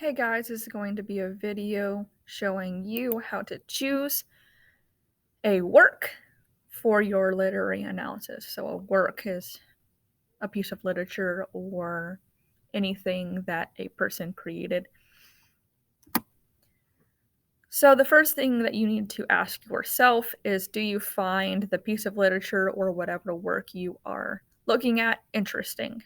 Hey guys, this is going to be a video showing you how to choose a work for your literary analysis. So a work is a piece of literature or anything that a person created. So the first thing that you need to ask yourself is, do you find the piece of literature or whatever work you are looking at interesting?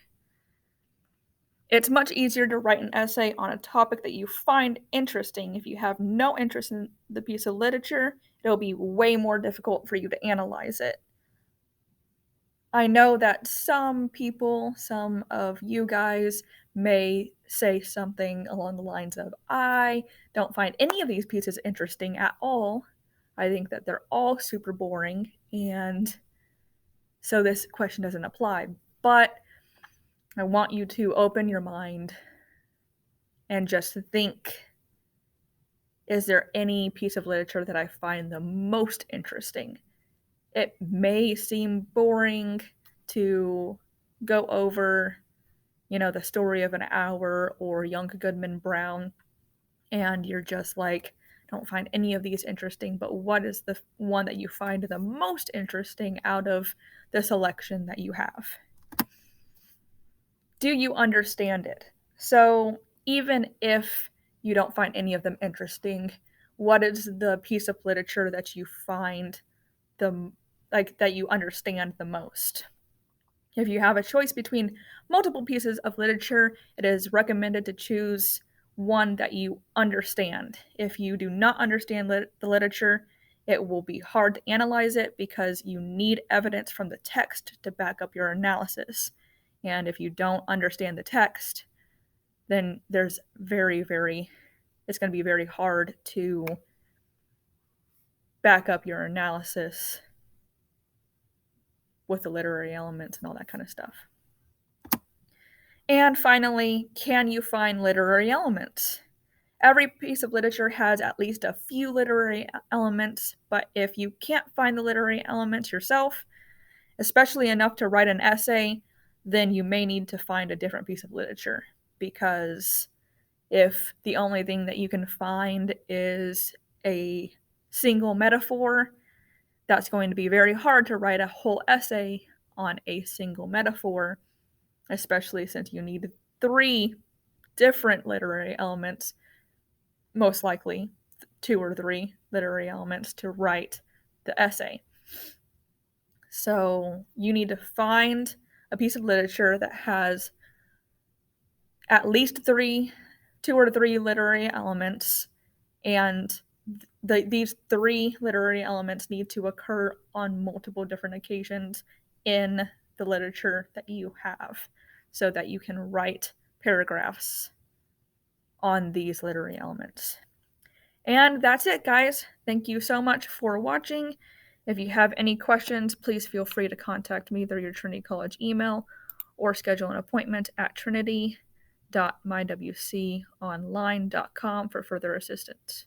It's much easier to write an essay on a topic that you find interesting. If you have no interest in the piece of literature, it'll be way more difficult for you to analyze it. I know that some people, some of you guys, may say something along the lines of, I don't find any of these pieces interesting at all. I think that they're all super boring, and so this question doesn't apply. But I want you to open your mind and just think, is there any piece of literature that I find the most interesting? It may seem boring to go over, the story of an hour or Young Goodman Brown, and you're just like, don't find any of these interesting, but what is the one that you find the most interesting out of the selection that you have? Do you understand it? So even if you don't find any of them interesting, what is the piece of literature that you find that you understand the most? If you have a choice between multiple pieces of literature, it is recommended to choose one that you understand. If you do not understand the literature, it will be hard to analyze it because you need evidence from the text to back up your analysis. And if you don't understand the text, then it's going to be very hard to back up your analysis with the literary elements and all that kind of stuff. And finally, can you find literary elements? Every piece of literature has at least a few literary elements, but if you can't find the literary elements yourself, especially enough to write an essay, then you may need to find a different piece of literature. Because if the only thing that you can find is a single metaphor, that's going to be very hard to write a whole essay on a single metaphor, especially since you need 3 different literary elements, most likely 2 or 3 literary elements to write the essay. So you need to find a piece of literature that has at least 2 or 3 literary elements, and these 3 literary elements need to occur on multiple different occasions in the literature that you have, so that you can write paragraphs on these literary elements. And that's it, guys. Thank you so much for watching. If you have any questions, please feel free to contact me through your Trinity College email or schedule an appointment at trinity.mywconline.com for further assistance.